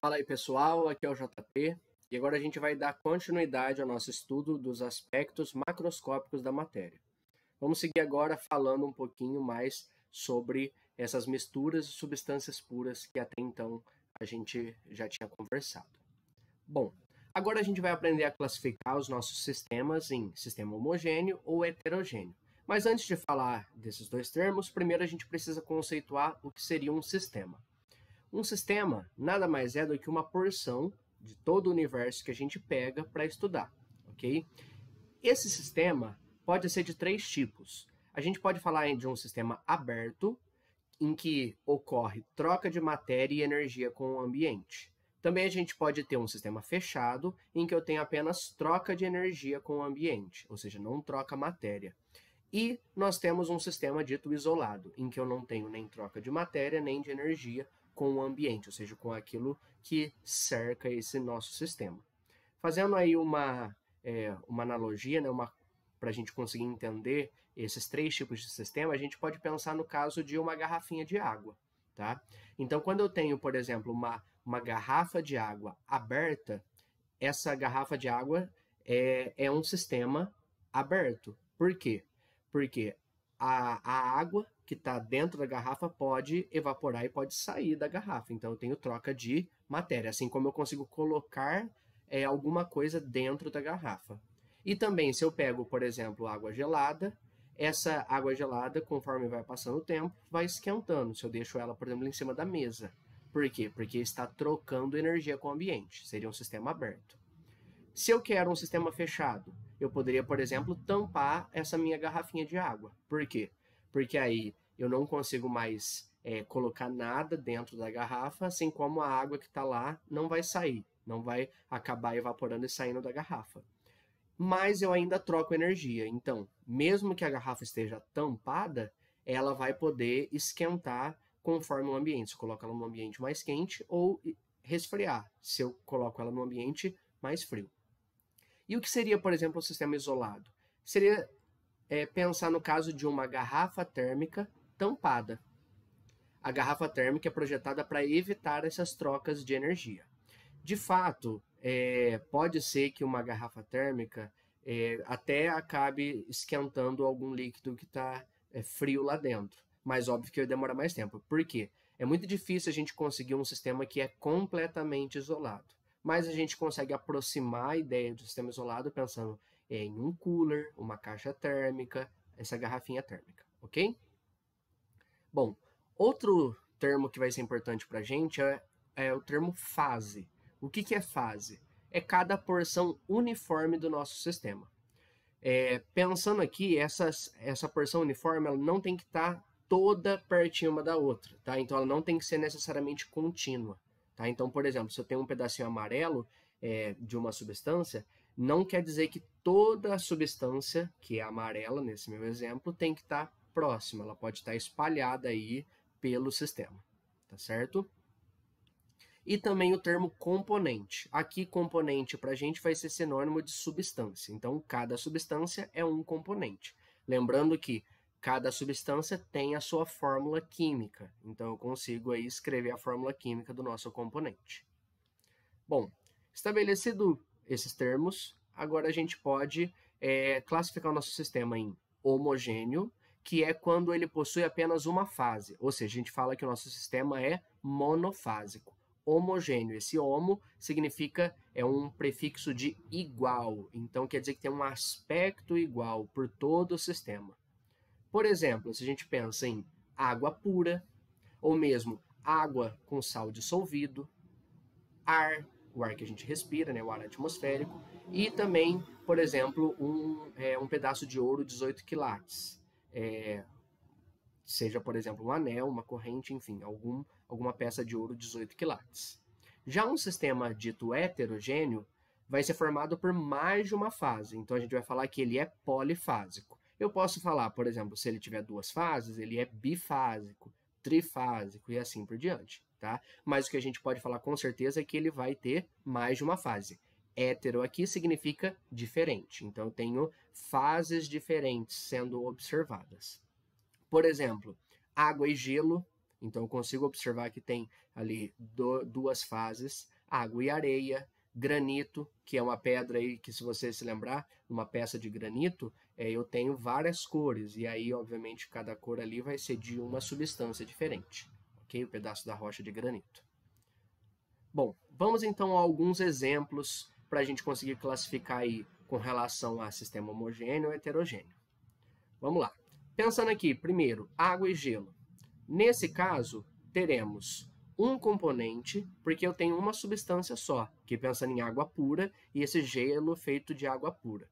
Fala aí pessoal, aqui é o JP e agora a gente vai dar continuidade ao nosso estudo dos aspectos macroscópicos da matéria. Vamos seguir agora falando um pouquinho mais sobre essas misturas de substâncias puras que até então a gente já tinha conversado. Bom, agora a gente vai aprender a classificar os nossos sistemas em sistema homogêneo ou heterogêneo. Mas antes de falar desses dois termos, primeiro a gente precisa conceituar o que seria um sistema. Um sistema nada mais é do que uma porção de todo o universo que a gente pega para estudar, ok? Esse sistema pode ser de três tipos. A gente pode falar de um sistema aberto, em que ocorre troca de matéria e energia com o ambiente. Também a gente pode ter um sistema fechado, em que eu tenho apenas troca de energia com o ambiente, ou seja, não troca matéria. E nós temos um sistema dito isolado, em que eu não tenho nem troca de matéria, nem de energia com o ambiente, ou seja, com aquilo que cerca esse nosso sistema. Fazendo aí uma analogia, né, para a gente conseguir entender esses três tipos de sistema, a gente pode pensar no caso de uma garrafinha de água, tá? Então, quando eu tenho, por exemplo, uma garrafa de água aberta, essa garrafa de água é um sistema aberto. Por quê? Porque a água que está dentro da garrafa pode evaporar e pode sair da garrafa. Então, eu tenho troca de matéria, assim como eu consigo colocar alguma coisa dentro da garrafa. E também, se eu pego, por exemplo, água gelada, essa água gelada, conforme vai passando o tempo, vai esquentando. Se eu deixo ela, por exemplo, em cima da mesa. Por quê? Porque está trocando energia com o ambiente. Seria um sistema aberto. Se eu quero um sistema fechado, eu poderia, por exemplo, tampar essa minha garrafinha de água. Por quê? Porque aí eu não consigo mais colocar nada dentro da garrafa, assim como a água que está lá não vai sair, não vai acabar evaporando e saindo da garrafa. Mas eu ainda troco energia. Então, mesmo que a garrafa esteja tampada, ela vai poder esquentar conforme o ambiente. Se eu coloco ela num ambiente mais quente ou resfriar, se eu coloco ela num ambiente mais frio. E o que seria, por exemplo, o sistema isolado? Seria pensar no caso de uma garrafa térmica tampada. A garrafa térmica é projetada para evitar essas trocas de energia. De fato, pode ser que uma garrafa térmica até acabe esquentando algum líquido que está frio lá dentro. Mas óbvio que vai demorar mais tempo. Por quê? É muito difícil a gente conseguir um sistema que é completamente isolado. Mas a gente consegue aproximar a ideia do sistema isolado pensando em um cooler, uma caixa térmica, essa garrafinha térmica, ok? Bom, outro termo que vai ser importante para a gente é o termo fase. O que é fase? É cada porção uniforme do nosso sistema. Pensando aqui, essa porção uniforme ela não tem que estar toda pertinho uma da outra, tá? Então ela não tem que ser necessariamente contínua. Tá? Então, por exemplo, se eu tenho um pedacinho amarelo de uma substância, não quer dizer que toda a substância que é amarela, nesse meu exemplo, tem que estar próxima. Ela pode estar espalhada aí pelo sistema, tá certo? E também o termo componente. Aqui, componente para a gente vai ser sinônimo de substância. Então, cada substância é um componente. Lembrando que cada substância tem a sua fórmula química. Então, eu consigo aí escrever a fórmula química do nosso componente. Bom, estabelecido esses termos, agora a gente pode classificar o nosso sistema em homogêneo, que é quando ele possui apenas uma fase. Ou seja, a gente fala que o nosso sistema é monofásico. Homogêneo, esse homo significa um prefixo de igual. Então, quer dizer que tem um aspecto igual por todo o sistema. Por exemplo, se a gente pensa em água pura, ou mesmo água com sal dissolvido, ar, o ar que a gente respira, né, o ar atmosférico, e também, por exemplo, um pedaço de ouro 18 quilates. Seja, por exemplo, um anel, uma corrente, enfim, alguma peça de ouro 18 quilates. Já um sistema dito heterogêneo vai ser formado por mais de uma fase, então a gente vai falar que ele é polifásico. Eu posso falar, por exemplo, se ele tiver duas fases, ele é bifásico, trifásico e assim por diante, tá? Mas o que a gente pode falar com certeza é que ele vai ter mais de uma fase. Hétero aqui significa diferente, então eu tenho fases diferentes sendo observadas. Por exemplo, água e gelo, então eu consigo observar que tem ali duas fases. água e areia, granito, que é uma pedra aí que, se você se lembrar, uma peça de granito, eu tenho várias cores, e aí, obviamente, cada cor ali vai ser de uma substância diferente, ok? O pedaço da rocha de granito. Bom, vamos então a alguns exemplos para a gente conseguir classificar aí com relação a sistema homogêneo ou heterogêneo. Vamos lá. Pensando aqui, primeiro, água e gelo. Nesse caso, teremos um componente, porque eu tenho uma substância só, que pensando em água pura, e esse gelo feito de água pura.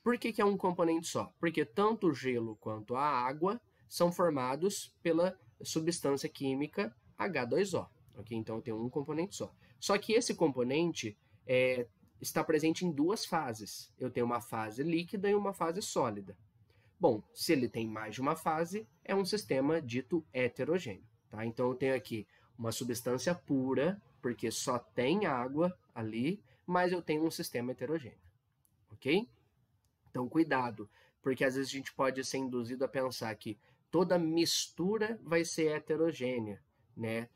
Por que é um componente só? Porque tanto o gelo quanto a água são formados pela substância química H2O. Okay? Então, eu tenho um componente só. Só que esse componente está presente em duas fases. Eu tenho uma fase líquida e uma fase sólida. Bom, se ele tem mais de uma fase, é um sistema dito heterogêneo. Tá? Então, eu tenho aqui uma substância pura, porque só tem água ali, mas eu tenho um sistema heterogêneo. Ok? Então, cuidado, porque às vezes a gente pode ser induzido a pensar que toda mistura vai ser heterogênea, né?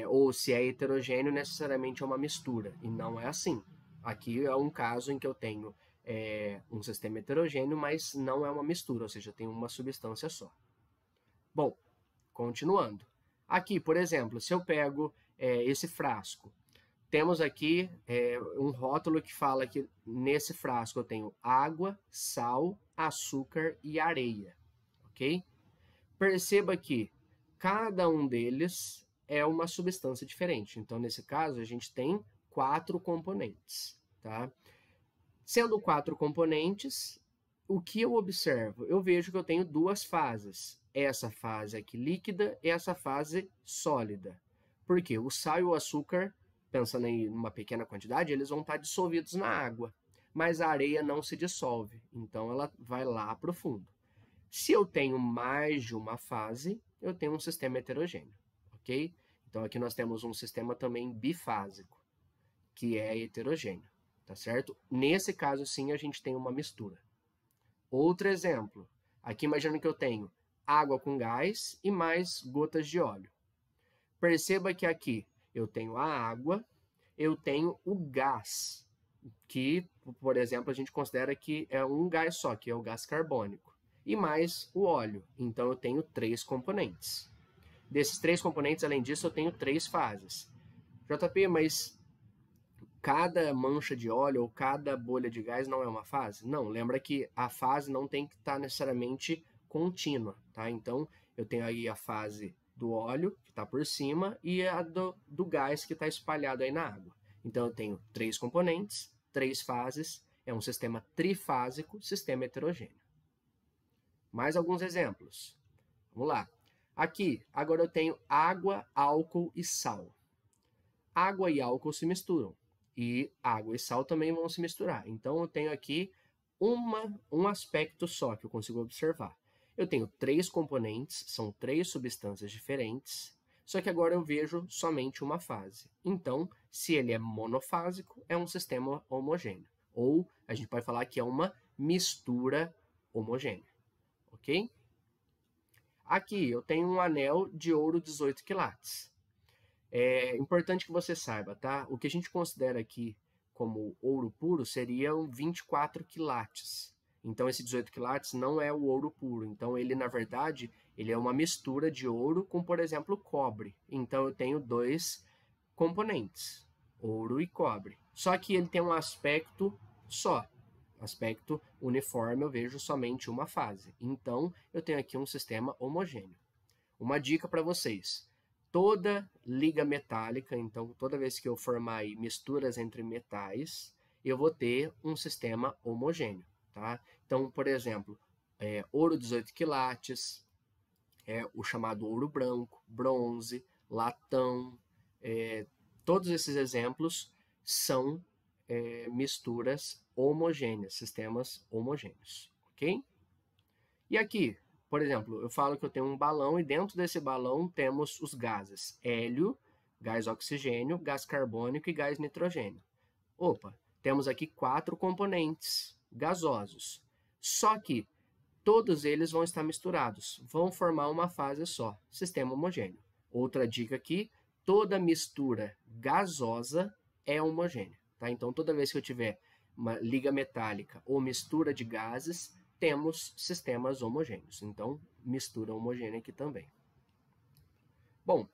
Ou se é heterogêneo, necessariamente é uma mistura, e não é assim. Aqui é um caso em que eu tenho um sistema heterogêneo, mas não é uma mistura, ou seja, eu tenho uma substância só. Bom, continuando. Aqui, por exemplo, se eu pego esse frasco, temos aqui um rótulo que fala que nesse frasco eu tenho água, sal, açúcar e areia, ok? Perceba que cada um deles é uma substância diferente. Então, nesse caso, a gente tem 4 componentes, tá? Sendo 4 componentes, o que eu observo? Eu vejo que eu tenho 2 fases. Essa fase aqui líquida e essa fase sólida. Por quê? O sal e o açúcar, pensando em uma pequena quantidade, eles vão estar dissolvidos na água. Mas a areia não se dissolve, então ela vai lá para o fundo. Se eu tenho mais de uma fase, eu tenho um sistema heterogêneo, ok? Então, aqui nós temos um sistema também bifásico, que é heterogêneo, tá certo? Nesse caso, sim, a gente tem uma mistura. Outro exemplo. Aqui, imagina que eu tenho água com gás e mais gotas de óleo. Perceba que aqui eu tenho a água, eu tenho o gás, que, por exemplo, a gente considera que é um gás só, que é o gás carbônico. E mais o óleo. Então, eu tenho 3 componentes. Desses 3 componentes, além disso, eu tenho 3 fases. JP, mas cada mancha de óleo ou cada bolha de gás não é uma fase? Não, lembra que a fase não tem que estar necessariamente contínua, tá? Então, eu tenho aí a fase do óleo, que está por cima, e a do gás, que está espalhado aí na água. Então, eu tenho 3 componentes, 3 fases, é um sistema trifásico, sistema heterogêneo. Mais alguns exemplos. Vamos lá. Aqui, agora eu tenho água, álcool e sal. Água e álcool se misturam. E água e sal também vão se misturar. Então, eu tenho aqui um aspecto só que eu consigo observar. Eu tenho 3 componentes, são 3 substâncias diferentes, só que agora eu vejo somente uma fase. Então, se ele é monofásico, é um sistema homogêneo. Ou a gente pode falar que é uma mistura homogênea. Ok? Aqui eu tenho um anel de ouro 18 quilates. É importante que você saiba, tá? O que a gente considera aqui como ouro puro seriam 24 quilates. Então, esse 18 quilates não é o ouro puro. Então, ele, na verdade, ele é uma mistura de ouro com, por exemplo, cobre. Então, eu tenho 2 componentes, ouro e cobre. Só que ele tem um aspecto só. Aspecto uniforme, eu vejo somente uma fase. Então, eu tenho aqui um sistema homogêneo. Uma dica para vocês. Toda liga metálica, então, toda vez que eu formar aí misturas entre metais, eu vou ter um sistema homogêneo. Tá? Então, por exemplo, ouro 18 quilates, o chamado ouro branco, bronze, latão, todos esses exemplos são misturas homogêneas, sistemas homogêneos, ok? E aqui, por exemplo, eu falo que eu tenho um balão e dentro desse balão temos os gases hélio, gás oxigênio, gás carbônico e gás nitrogênio. Opa, temos aqui 4 componentes gasosos, só que todos eles vão estar misturados, vão formar uma fase só, sistema homogêneo. Outra dica aqui, toda mistura gasosa é homogênea. Tá? Então, toda vez que eu tiver uma liga metálica ou mistura de gases, temos sistemas homogêneos. Então, mistura homogênea aqui também. Bom,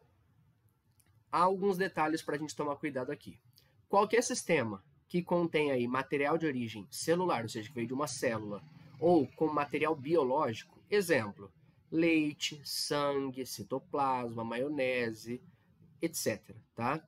há alguns detalhes para a gente tomar cuidado aqui. Qualquer sistema que contém aí material de origem celular, ou seja, que veio de uma célula, ou com material biológico, exemplo, leite, sangue, citoplasma, maionese, etc. Tá?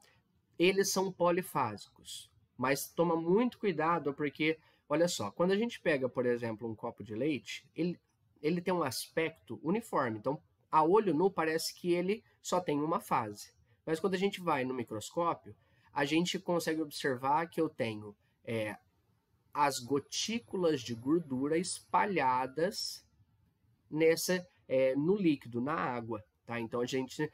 Eles são polifásicos, mas toma muito cuidado porque, olha só, quando a gente pega, por exemplo, um copo de leite, ele tem um aspecto uniforme, então a olho nu parece que ele só tem uma fase. Mas quando a gente vai no microscópio, a gente consegue observar que eu tenho as gotículas de gordura espalhadas no líquido, na água. Tá? Então, a gente,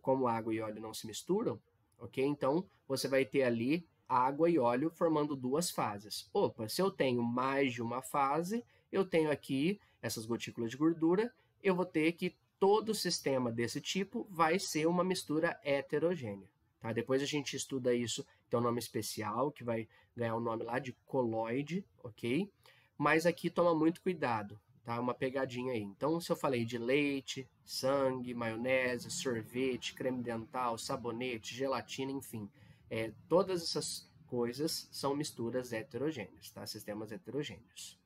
como água e óleo não se misturam, ok? Então, você vai ter ali água e óleo formando duas fases. Opa, se eu tenho mais de uma fase, eu tenho aqui essas gotículas de gordura, eu vou ter que todo sistema desse tipo vai ser uma mistura heterogênea. Tá? Depois a gente estuda isso, tem um nome especial, que vai ganhar o nome lá de coloide, ok? Mas aqui toma muito cuidado, tá? Uma pegadinha aí. Então, se eu falei de leite, sangue, maionese, sorvete, creme dental, sabonete, gelatina, enfim, todas essas coisas são misturas heterogêneas, tá? Sistemas heterogêneos.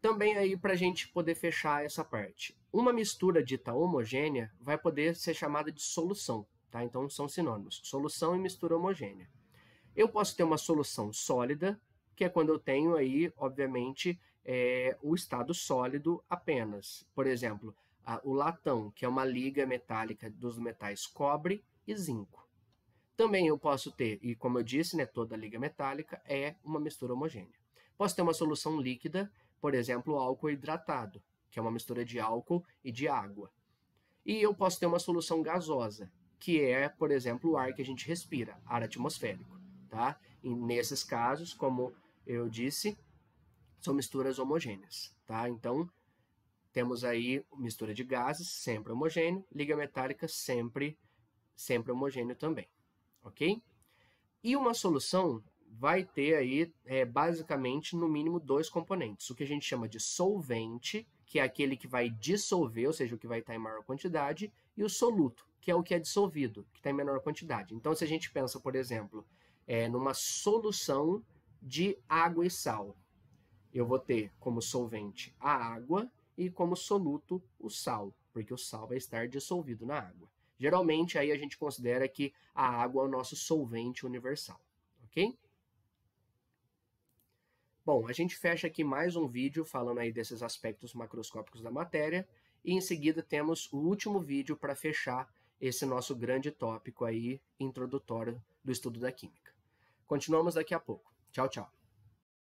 Também aí para a gente poder fechar essa parte. Uma mistura dita homogênea vai poder ser chamada de solução, tá? Então são sinônimos, solução e mistura homogênea. Eu posso ter uma solução sólida, que é quando eu tenho aí, obviamente, o estado sólido apenas. Por exemplo, o latão, que é uma liga metálica dos metais cobre e zinco. Também eu posso ter, e como eu disse, né, toda liga metálica é uma mistura homogênea. Posso ter uma solução líquida, por exemplo, o álcool hidratado, que é uma mistura de álcool e de água. E eu posso ter uma solução gasosa, que é, por exemplo, o ar que a gente respira, ar atmosférico. Tá? E nesses casos, como eu disse, são misturas homogêneas. Tá? Então, temos aí mistura de gases, sempre homogêneo, liga metálica, sempre homogêneo também. Ok? E uma solução vai ter aí, basicamente, no mínimo dois componentes. O que a gente chama de solvente, que é aquele que vai dissolver, ou seja, o que vai estar em maior quantidade, e o soluto, que é o que é dissolvido, que está em menor quantidade. Então, se a gente pensa, por exemplo, numa solução de água e sal, eu vou ter como solvente a água e como soluto o sal, porque o sal vai estar dissolvido na água. Geralmente, aí a gente considera que a água é o nosso solvente universal, ok? Bom, a gente fecha aqui mais um vídeo falando aí desses aspectos macroscópicos da matéria e em seguida temos o último vídeo para fechar esse nosso grande tópico aí introdutório do estudo da química. Continuamos daqui a pouco. Tchau, tchau.